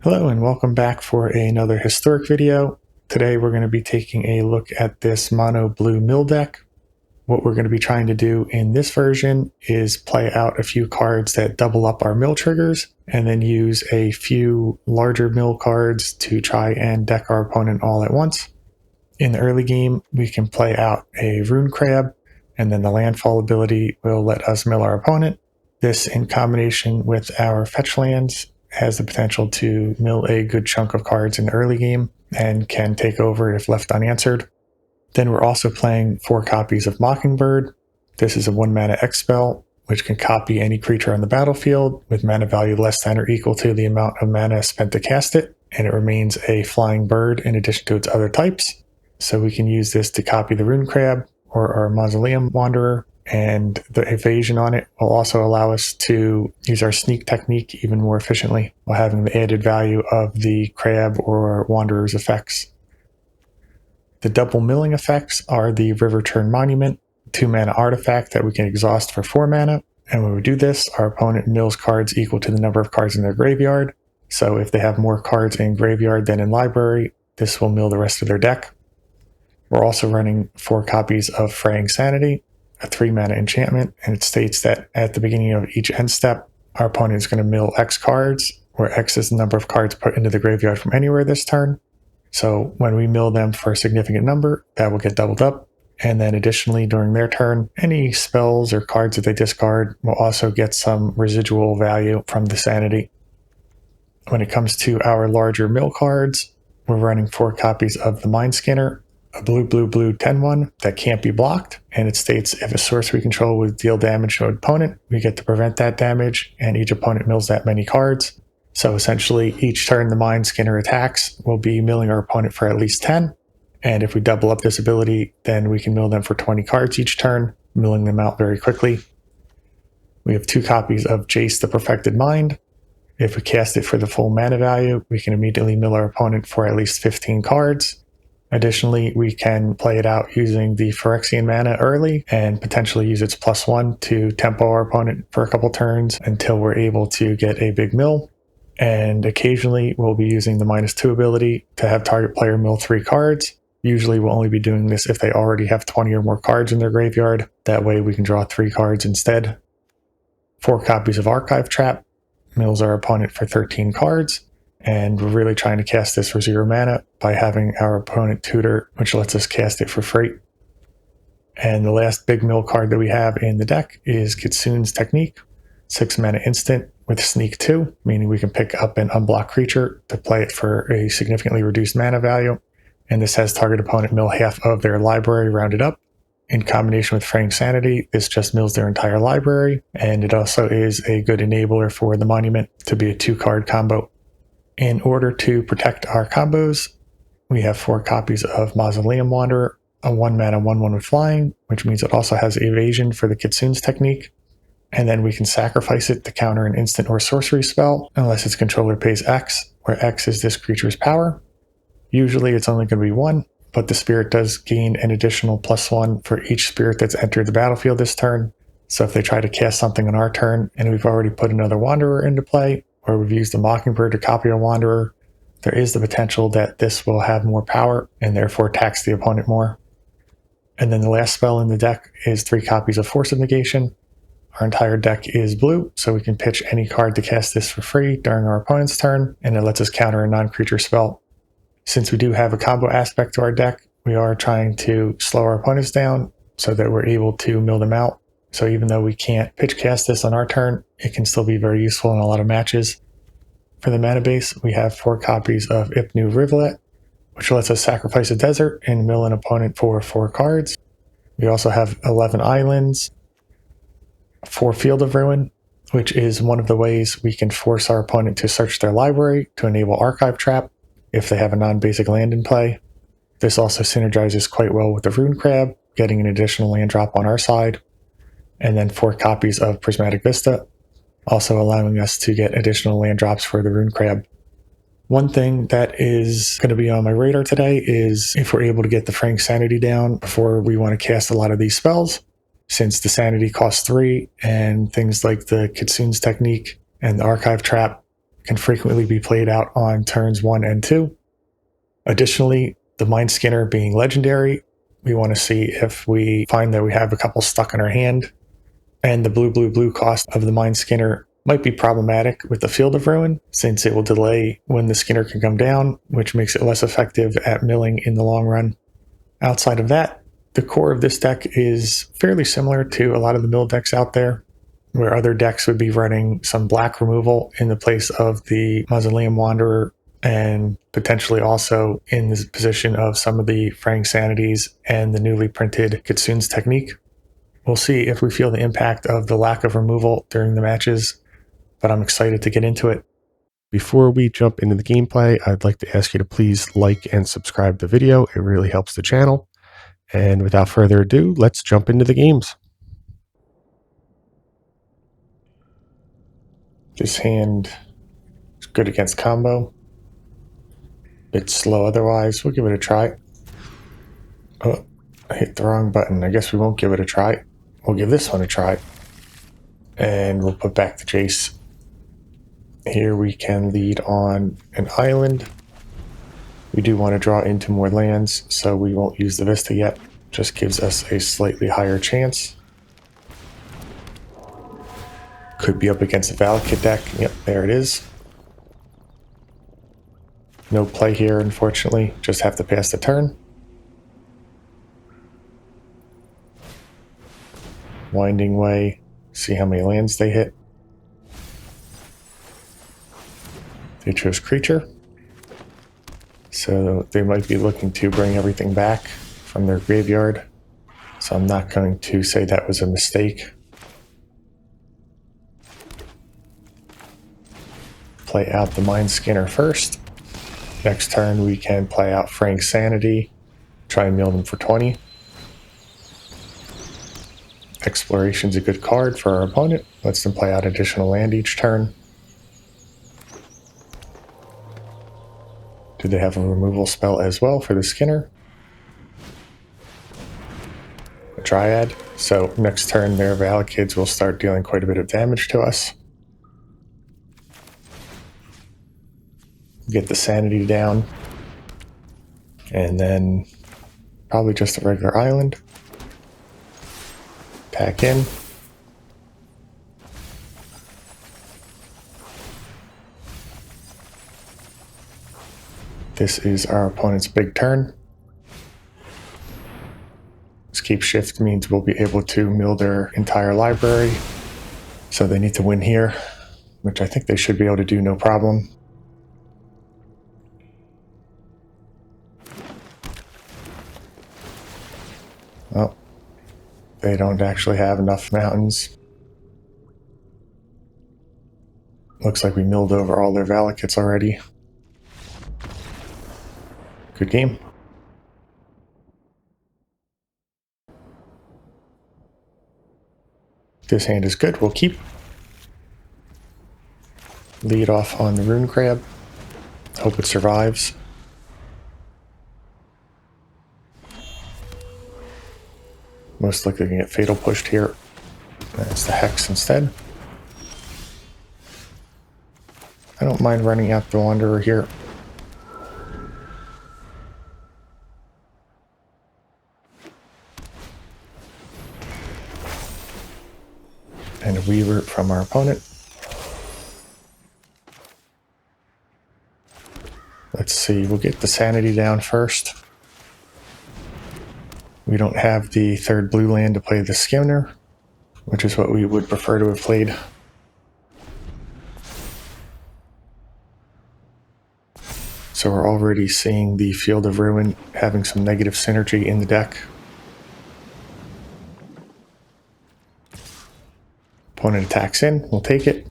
Hello and welcome back for another historic video. Today we're going to be taking a look at this mono blue mill deck. What we're going to be trying to do in this version is play out a few cards that double up our mill triggers and then use a few larger mill cards to try and deck our opponent all at once. In the early game we can play out a rune crab and then the landfall ability will let us mill our opponent. This in combination with our fetch lands has the potential to mill a good chunk of cards in the early game and can take over if left unanswered. Then we're also playing 4 copies of Mockingbird. This is a 1 mana X spell, which can copy any creature on the battlefield with mana value less than or equal to the amount of mana spent to cast it, and it remains a flying bird in addition to its other types. So we can use this to copy the Rune Crab or our Mausoleum Wanderer, and the evasion on it will also allow us to use our sneak technique even more efficiently while having the added value of the crab or wanderer's effects. The double milling effects are the Riverchurn Monument, 2 mana artifact that we can exhaust for 4 mana, and when we do this, our opponent mills cards equal to the number of cards in their graveyard. So if they have more cards in graveyard than in library, this will mill the rest of their deck. We're also running 4 copies of Fraying Sanity, a 3 mana enchantment, and it states that at the beginning of each end step, our opponent is going to mill X cards, where X is the number of cards put into the graveyard from anywhere this turn. So when we mill them for a significant number, that will get doubled up. And then additionally, during their turn, any spells or cards that they discard will also get some residual value from the Sanity. When it comes to our larger mill cards, we're running 4 copies of the Mind Skinner, a blue 10-1 that can't be blocked, and it states if a source we control would deal damage to an opponent, we get to prevent that damage, and each opponent mills that many cards. So essentially, each turn the Mind Skinner attacks, we'll be milling our opponent for at least 10, and if we double up this ability, then we can mill them for 20 cards each turn, milling them out very quickly. We have 2 copies of Jace the Perfected Mind. If we cast it for the full mana value, we can immediately mill our opponent for at least 15 cards. Additionally, we can play it out using the Phyrexian mana early and potentially use its +1 to tempo our opponent for a couple turns until we're able to get a big mill. And occasionally we'll be using the -2 ability to have target player mill 3 cards. Usually we'll only be doing this if they already have 20 or more cards in their graveyard. That way we can draw 3 cards instead. 4 copies of Archive Trap mills our opponent for 13 cards. And we're really trying to cast this for 0 mana by having our opponent tutor, which lets us cast it for free. And the last big mill card that we have in the deck is Kitsune's Technique, 6 mana instant with Sneak 2, meaning we can pick up an unblocked creature to play it for a significantly reduced mana value. And this has target opponent mill half of their library rounded up. In combination with Fraying Sanity, this just mills their entire library, and it also is a good enabler for the Monument to be a 2-card combo. In order to protect our combos, we have 4 copies of Mausoleum Wanderer, a 1 mana 1/1 with flying, which means it also has evasion for the Kitsune's Technique. And then we can sacrifice it to counter an instant or sorcery spell, unless its controller pays X, where X is this creature's power. Usually it's only going to be 1, but the spirit does gain an additional +1 for each spirit that's entered the battlefield this turn. So if they try to cast something on our turn, and we've already put another Wanderer into play, or we've used a Mockingbird to copy a Wanderer, there is the potential that this will have more power and therefore tax the opponent more. And then the last spell in the deck is 3 copies of Force of Negation. Our entire deck is blue, so we can pitch any card to cast this for free during our opponent's turn, and it lets us counter a non-creature spell. Since we do have a combo aspect to our deck, we are trying to slow our opponents down so that we're able to mill them out. So even though we can't pitch cast this on our turn, it can still be very useful in a lot of matches. For the mana base, we have 4 copies of Ipnu Rivulet, which lets us sacrifice a desert and mill an opponent for 4 cards. We also have 11 islands, 4 Field of Ruin, which is one of the ways we can force our opponent to search their library to enable Archive Trap if they have a non-basic land in play. This also synergizes quite well with the Rune Crab, getting an additional land drop on our side. And then 4 copies of Prismatic Vista, also allowing us to get additional land drops for the Rune Crab. One thing that is going to be on my radar today is if we're able to get the Fraying Sanity down before we want to cast a lot of these spells, since the Sanity costs 3, and things like the Kitsune's Technique and the Archive Trap can frequently be played out on turns 1 and 2. Additionally, the Mind Skinner being legendary, we want to see if we find that we have a couple stuck in our hand, and the blue cost of the Mind Skinner might be problematic with the Field of Ruin, since it will delay when the Skinner can come down, which makes it less effective at milling in the long run. Outside of that, the core of this deck is fairly similar to a lot of the mill decks out there, where other decks would be running some black removal in the place of the Mausoleum Wanderer, and potentially also in the position of some of the Fraying Sanities and the newly printed Kitsune's Technique. We'll see if we feel the impact of the lack of removal during the matches, but I'm excited to get into it. Before we jump into the gameplay, I'd like to ask you to please like and subscribe the video. It really helps the channel. And without further ado, let's jump into the games. This hand is good against combo. Bit slow otherwise. We'll give it a try. Oh, I hit the wrong button. I guess we won't give it a try. We'll give this one a try. And we'll put back the Jace. Here we can lead on an island. We do want to draw into more lands, so we won't use the Vista yet. Just gives us a slightly higher chance. Could be up against a Valakut deck. Yep, there it is. No play here, unfortunately. Just have to pass the turn. Winding Way. See how many lands they hit. They chose Creature. So they might be looking to bring everything back from their graveyard. So I'm not going to say that was a mistake. Play out the Mind Skinner first. Next turn we can play out Fraying Sanity. Try and mill them for 20. Exploration's a good card for our opponent. Lets them play out additional land each turn. Do they have a removal spell as well for the Skinner? A Dryad. So next turn their Valakuts will start dealing quite a bit of damage to us. Get the Sanity down. And then probably just a regular island. Attack in. This is our opponent's big turn. Escape Shift means we'll be able to mill their entire library. So they need to win here, which I think they should be able to do no problem. Well, they don't actually have enough mountains. Looks like we milled over all their Valakuts already. Good game. This hand is good. We'll keep. Lead off on the Rune Crab. Hope it survives. Most likely going to get Fatal pushed here. That's the Hex instead. I don't mind running out the Wanderer here. And a Weaver from our opponent. Let's see, we'll get the Sanity down first. We don't have the third blue land to play the Skinner, which is what we would prefer to have played. So we're already seeing the Field of Ruin having some negative synergy in the deck. Opponent attacks in, we'll take it.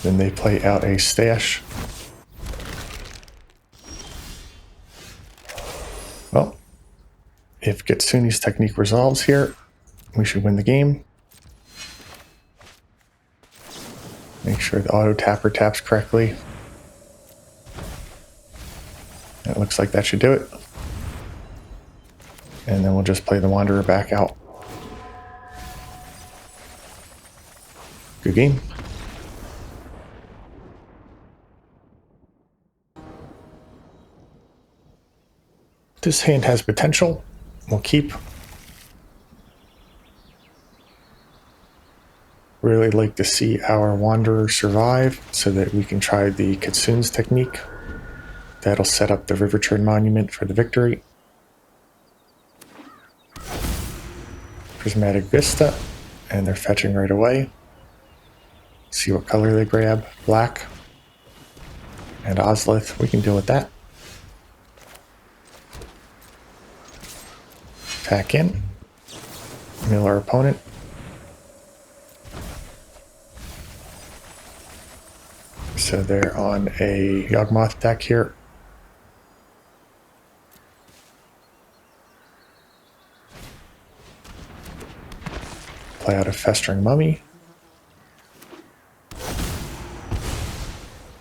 Then they play out a Stash. Well, if Kitsune's Technique resolves here, we should win the game. Make sure the auto tapper taps correctly. It looks like that should do it. And then we'll just play the Wanderer back out. Good game. This hand has potential. We'll keep. Really like to see our Wanderer survive so that we can try the Kitsune's technique. That'll set up the Riverchurn monument for the victory. Prismatic Vista, and they're fetching right away. See what color they grab. Black. And Ozlith, we can deal with that. Attack in. Mill our opponent. So they're on a Yawgmoth deck here. Play out a Festering Mummy.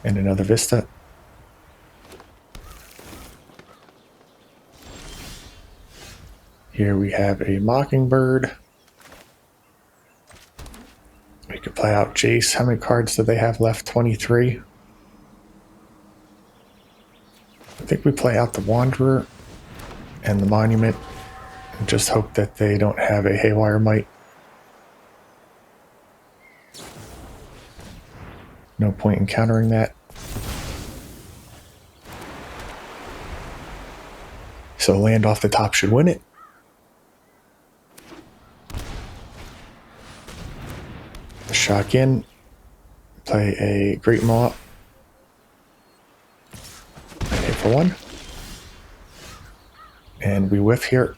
And another Vista. Here we have a Mockingbird. We could play out Jace. How many cards do they have left? 23. I think we play out the Wanderer and the Monument and just hope that they don't have a Haywire Might. No point in countering that. So land off the top should win it. Shock in. Play a Great Maw. Hit for 1. And we whiff here.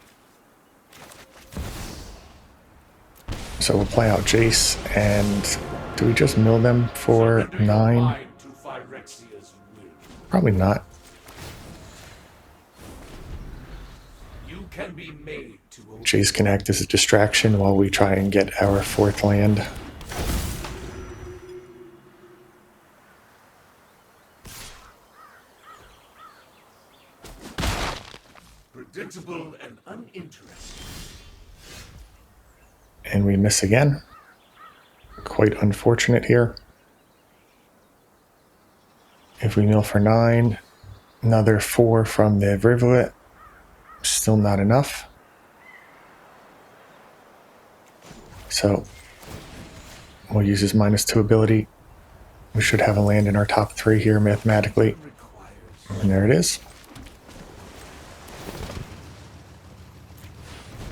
So we'll play out Jace, and do we just mill them for 9? Probably not. Jace can act as a distraction while we try and get our 4th land. Predictable and uninteresting. And we miss again. Quite unfortunate here. If we mill for 9, another 4 from the Rivulet. Still not enough. So we'll use his -2 ability. We should have a land in our top 3 here mathematically. And there it is.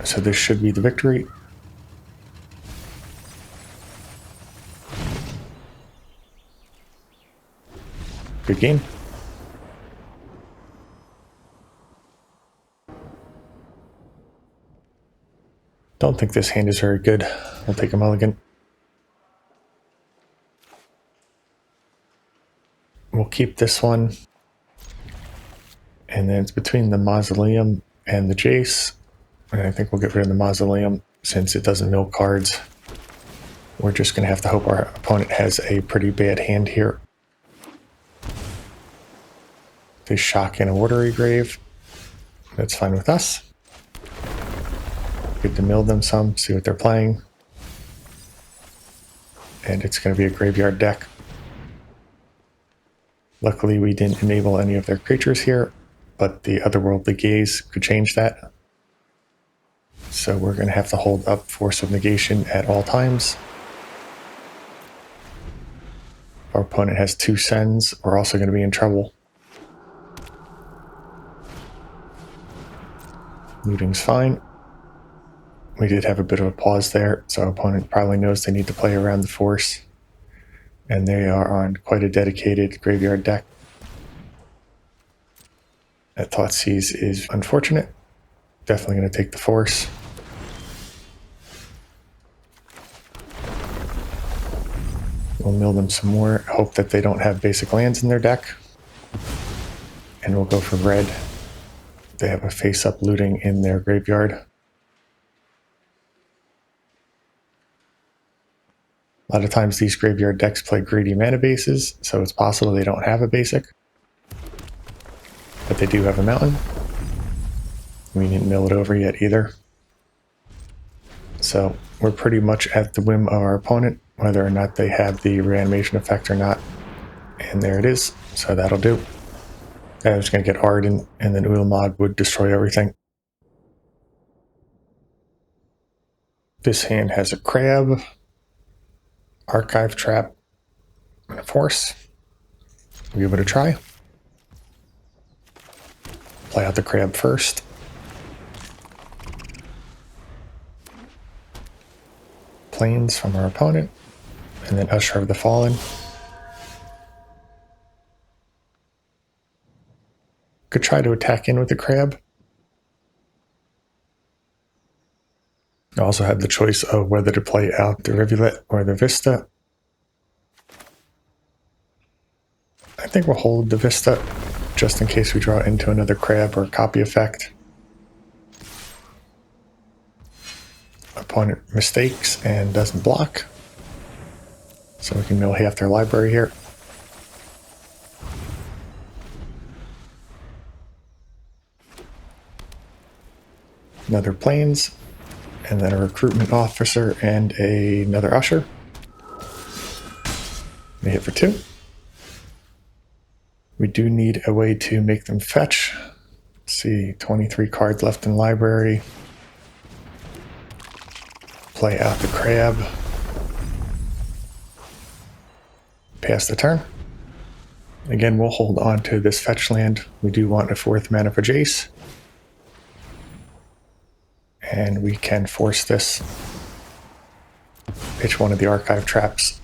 So this should be the victory. Good game. Don't think this hand is very good. We'll take a mulligan. We'll keep this one. And then it's between the Mausoleum and the Jace. And I think we'll get rid of the Mausoleum since it doesn't mill cards. We're just going to have to hope our opponent has a pretty bad hand here. They shock in a Watery Grave. That's fine with us. Good to mill them some, see what they're playing. And it's going to be a graveyard deck. Luckily we didn't enable any of their creatures here, but the Otherworldly Gaze could change that. So we're going to have to hold up Force of Negation at all times. If our opponent has 2 sends, we're also going to be in trouble. Looting's fine. We did have a bit of a pause there, so our opponent probably knows they need to play around the Force. And they are on quite a dedicated graveyard deck. That Thoughtseize is unfortunate. Definitely going to take the Force. We'll mill them some more. Hope that they don't have basic lands in their deck. And we'll go for red. They have a face-up looting in their graveyard. A lot of times these graveyard decks play greedy mana bases, so it's possible they don't have a basic. But they do have a mountain. We didn't mill it over yet either. So we're pretty much at the whim of our opponent. whether or not they have the reanimation effect or not. And there it is. So that'll do. I was going to get Arden, and then Ulamog would destroy everything. This hand has a crab, archive trap, and a force. We'll give it a try. Play out the crab first. Plains from our opponent, and then Usher of the Fallen. Could try to attack in with the crab. I also have the choice of whether to play out the Rivulet or the Vista. I think we'll hold the Vista just in case we draw into another crab or copy effect. Opponent mistakes and doesn't block. So we can mill half their library here. Another Plains, and then a recruitment officer and another Usher. They hit for 2. We do need a way to make them fetch. Let's see, 23 cards left in library. Play out the crab. Pass the turn. Again, we'll hold on to this fetch land. We do want a 4th mana for Jace. And we can force this. Pitch one of the archive traps.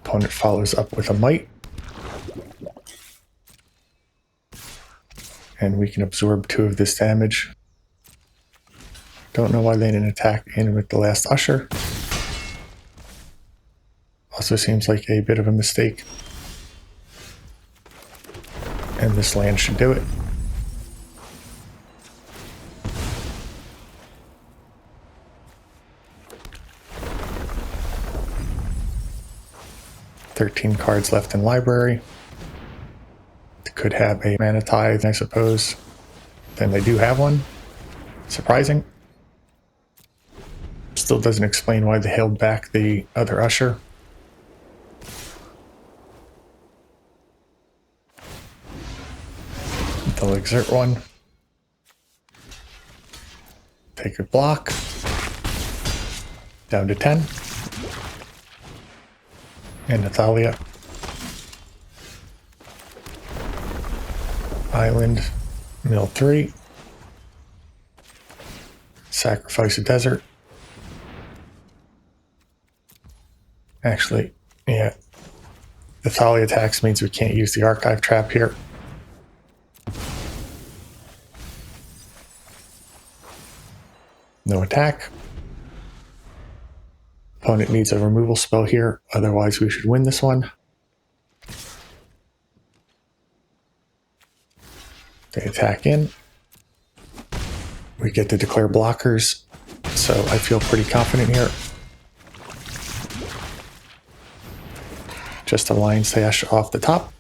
Opponent follows up with a Might. And we can absorb 2 of this damage. Don't know why they didn't attack in with the last Usher. Also seems like a bit of a mistake. And this land should do it. "13 cards left in library." Could have a mana tithe, I suppose. Then they do have one. Surprising. Still doesn't explain why they held back the other Usher. They'll exert one. Take a block. Down to 10. And Natalia. Island. Mill 3. Sacrifice a desert. Actually, yeah. The Thalia attacks means we can't use the archive trap here. No attack. Opponent needs a removal spell here, otherwise we should win this one. They attack in. We get to declare blockers, so I feel pretty confident here. Just a Lion Sash off the top,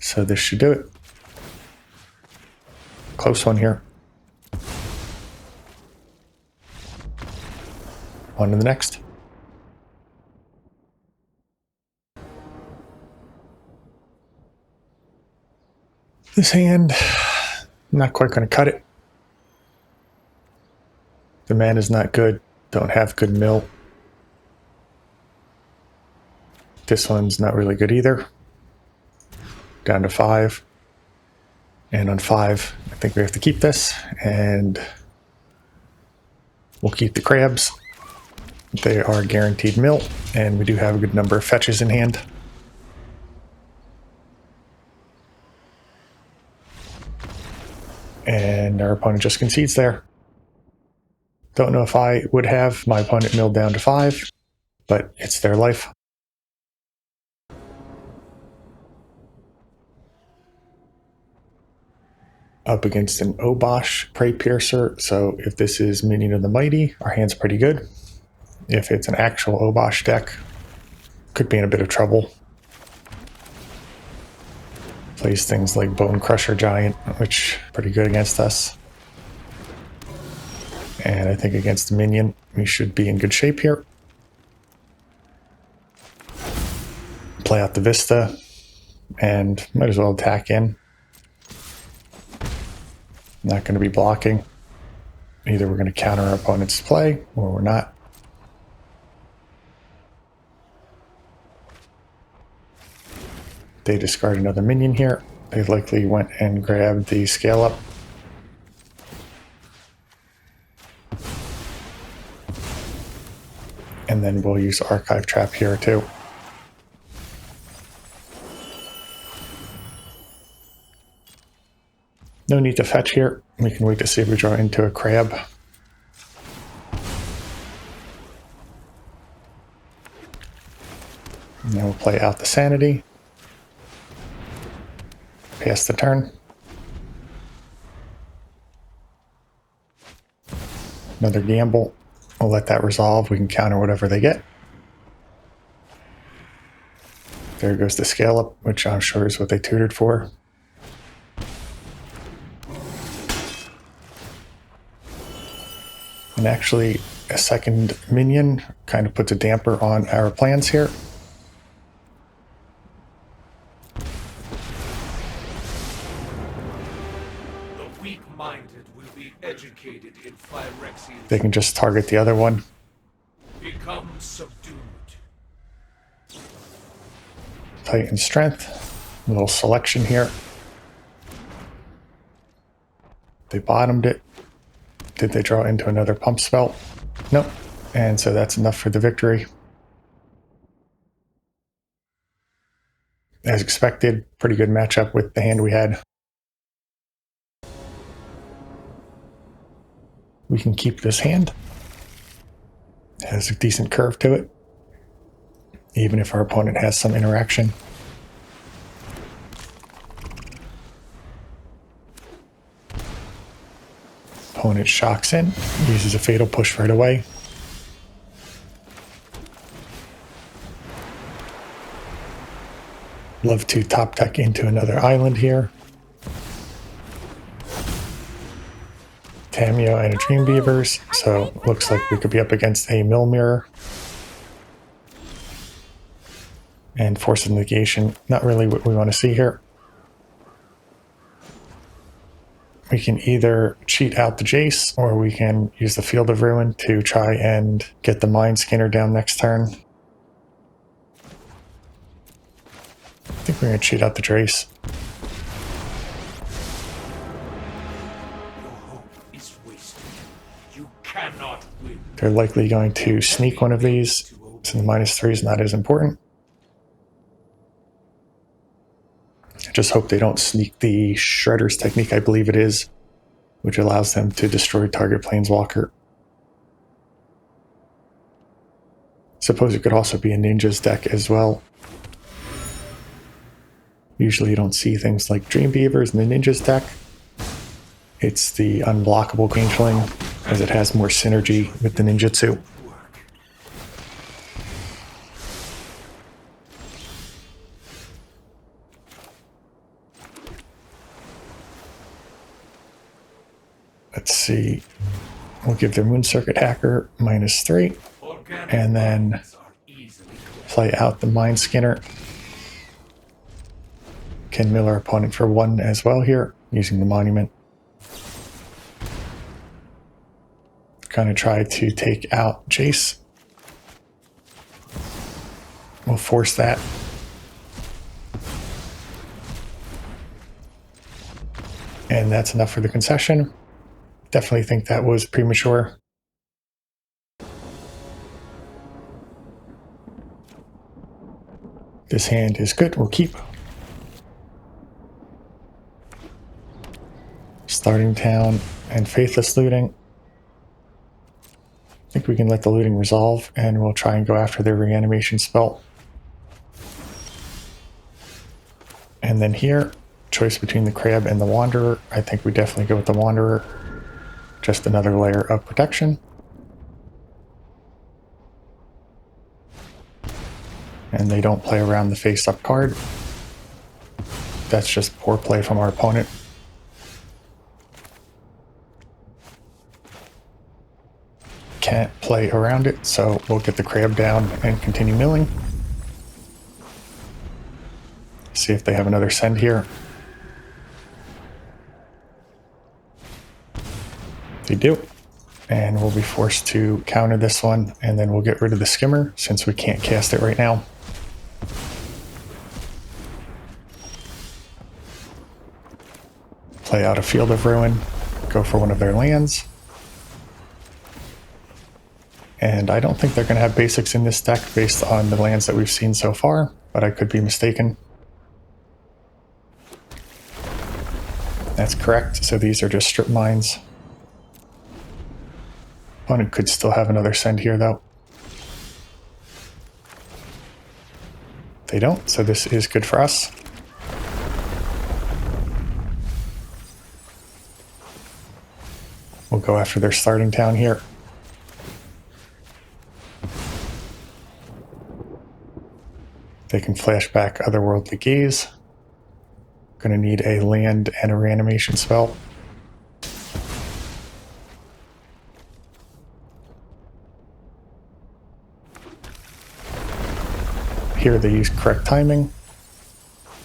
so this should do it. Close one here. On to the next. This hand, not quite going to cut it. The mana is not good. Don't have good mill. This one's not really good either. Down to 5. And on 5, I think we have to keep this. And we'll keep the crabs. They are guaranteed mill. And we do have a good number of fetches in hand. And our opponent just concedes there. Don't know if I would have my opponent milled down to 5, but it's their life. Up against an Obosh Prey Piercer, so if this is Minion of the Mighty, our hand's pretty good. If it's an actual Obosh deck, could be in a bit of trouble. Plays things like Bone Crusher Giant, which are pretty good against us. And I think against the minion, we should be in good shape here. Play out the Vista, and might as well attack in. Not going to be blocking. Either we're going to counter our opponent's play, or we're not. They discard another minion here. They likely went and grabbed the scale up. And then we'll use Archive Trap here too. No need to fetch here. We can wait to see if we draw into a crab. And then we'll play out the Sanity. Pass the turn. Another gamble. We'll let that resolve. We can counter whatever they get. There goes the scale up, which I'm sure is what they tutored for. And actually, a second minion kind of puts a damper on our plans here. The weak-minded will be educated in Phyrexian. They can just target the other one. Become subdued. Titan Strength. A little selection here. They bottomed it. Did they draw into another pump spell? Nope. And so that's enough for the victory. As expected, pretty good matchup with the hand we had. We can keep this hand. It has a decent curve to it, even if our opponent has some interaction. Opponent shocks in, uses a Fatal Push right away. Love to top deck into another island here. Tamiyo and a Dream Beavers, so looks like we could be up against a Mill Mirror. And Force of Negation, not really what we want to see here. We can either cheat out the Jace, or we can use the Field of Ruin to try and get the Mind Skinner down next turn. I think we're going to cheat out the Jace. Your hope is wasted. You cannot win. They're likely going to sneak one of these, so the -3 is not as important. I just hope they don't sneak the Shredder's technique, I believe it is, which allows them to destroy target Planeswalker. Suppose it could also be a Ninja's deck as well. Usually you don't see things like Dream Beavers in the Ninja's deck. It's the unblockable Changeling, as it has more synergy with the Ninjutsu. Let's see. We'll give their Moon Circuit Hacker -3, and then play out the Mind Skinner. Can mill our opponent for 1 as well here, using the Monument. Kind of try to take out Jace. We'll force that. And that's enough for the concession. Definitely think that was premature. This hand is good, we'll keep. Starting Town and Faithless Looting. I think we can let the looting resolve, and we'll try and go after their reanimation spell. And then here, choice between the Crab and the Wanderer. I think we definitely go with the Wanderer. Just another layer of protection. And they don't play around the face-up card. That's just poor play from our opponent. Can't play around it, so we'll get the crab down and continue milling. See if they have another send here. They do. And we'll be forced to counter this one, and then we'll get rid of the skimmer since we can't cast it right now. Play out a Field of Ruin, go for one of their lands. And I don't think they're going to have basics in this deck based on the lands that we've seen so far, but I could be mistaken. That's correct, so these are just strip mines. Opponent could still have another send here though. They don't, so this is good for us. We'll go after their starting town here. They can flash back Otherworldly Gaze. Gonna need a land and a reanimation spell. Here they use correct timing.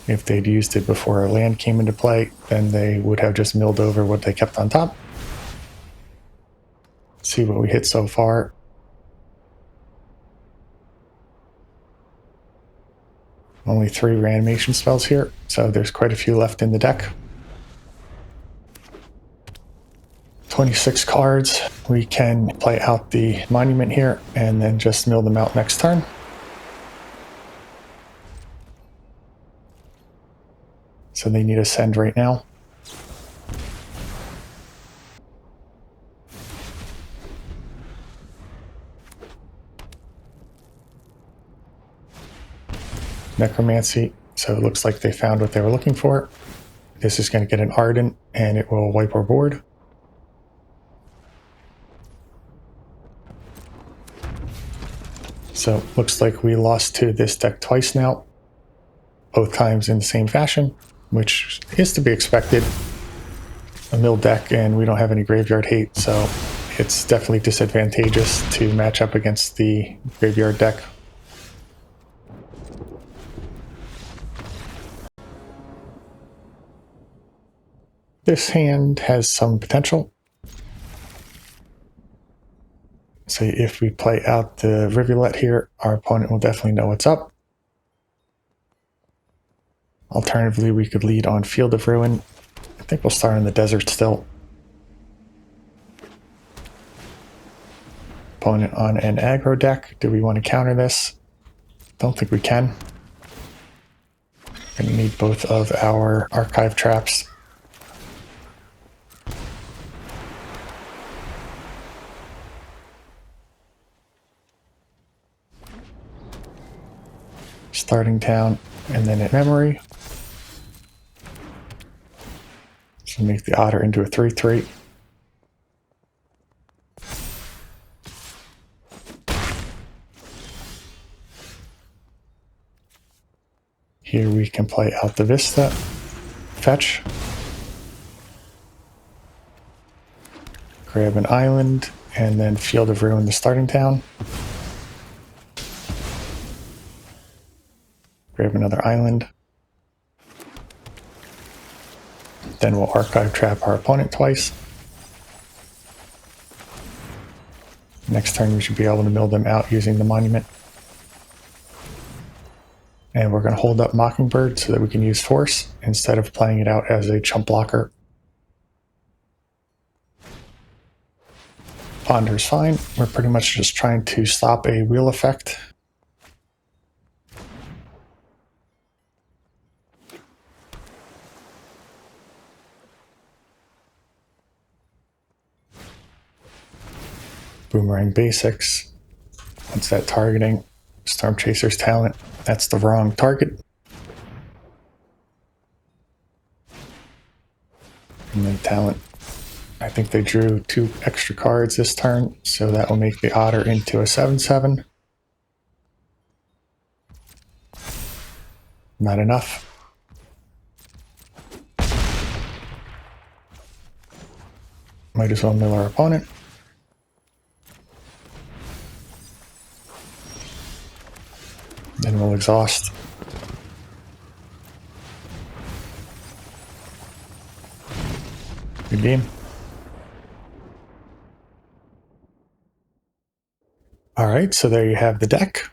If they'd used it before a land came into play, then they would have just milled over what they kept on top. Let's see what we hit so far. Only 3 reanimation spells here, so there's quite a few left in the deck. 26 cards. We can play out the monument here and then just mill them out next turn. So they need a send right now. Necromancy, so it looks like they found what they were looking for. This is going to get an Ardent and it will wipe our board. So looks like we lost to this deck twice now, both times in the same fashion, which is to be expected. A mill deck and we don't have any graveyard hate, so it's definitely disadvantageous to match up against the graveyard deck. This hand has some potential. So if we play out the Rivulet here, our opponent will definitely know what's up. Alternatively, we could lead on Field of Ruin. I think we'll start in the desert still. Opponent on an aggro deck. Do we want to counter this? Don't think we can. We're going to need both of our archive traps. Starting town, and then at memory. So make the Otter into a 3/3. Here we can play out the Vista, fetch, grab an island, and then Field of Ruin the starting town. Grab another island. Then we'll archive trap our opponent twice. Next turn we should be able to mill them out using the monument. And we're going to hold up Mockingbird so that we can use force instead of playing it out as a chump blocker. Ponder's fine. We're pretty much just trying to stop a wheel effect. Boomerang basics. What's that targeting? Storm Chaser's talent. That's the wrong target. And then talent. I think they drew 2 extra cards this turn, so that will make the Otter into a 7/7. Not enough. Might as well mill our opponent. Then we'll exhaust. Good game. Alright, so there you have the deck.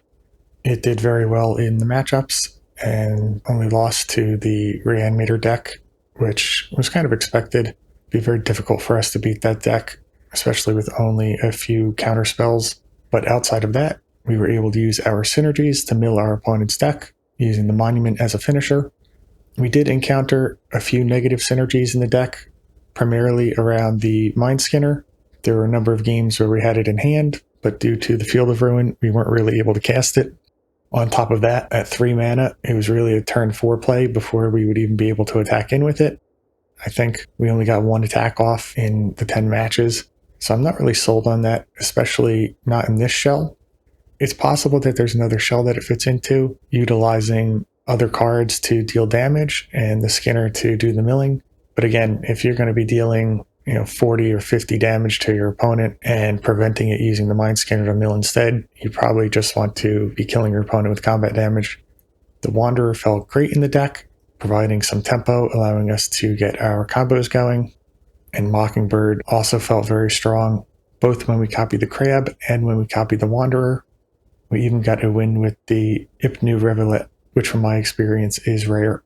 It did very well in the matchups and only lost to the Reanimator deck, which was kind of expected. It'd be very difficult for us to beat that deck, especially with only a few counter spells. But outside of that, we were able to use our synergies to mill our opponent's deck, using the Monument as a finisher. We did encounter a few negative synergies in the deck, primarily around the Mind Skinner. There were a number of games where we had it in hand, but due to the Field of Ruin, we weren't really able to cast it. On top of that, at 3 mana, it was really a turn 4 play before we would even be able to attack in with it. I think we only got 1 attack off in the 10 matches, so I'm not really sold on that, especially not in this shell. It's possible that there's another shell that it fits into, utilizing other cards to deal damage and the Skinner to do the milling. But again, if you're going to be dealing 40 or 50 damage to your opponent and preventing it using the Mind Skinner to mill instead, you probably just want to be killing your opponent with combat damage. The Wanderer felt great in the deck, providing some tempo, allowing us to get our combos going. And Mockingbird also felt very strong, both when we copied the Crab and when we copied the Wanderer. We even got a win with the Ipnu Revelet, which from my experience is rare.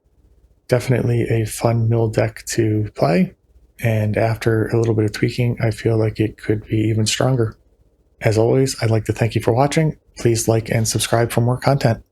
Definitely a fun mill deck to play, and after a little bit of tweaking, I feel like it could be even stronger. As always, I'd like to thank you for watching. Please like and subscribe for more content.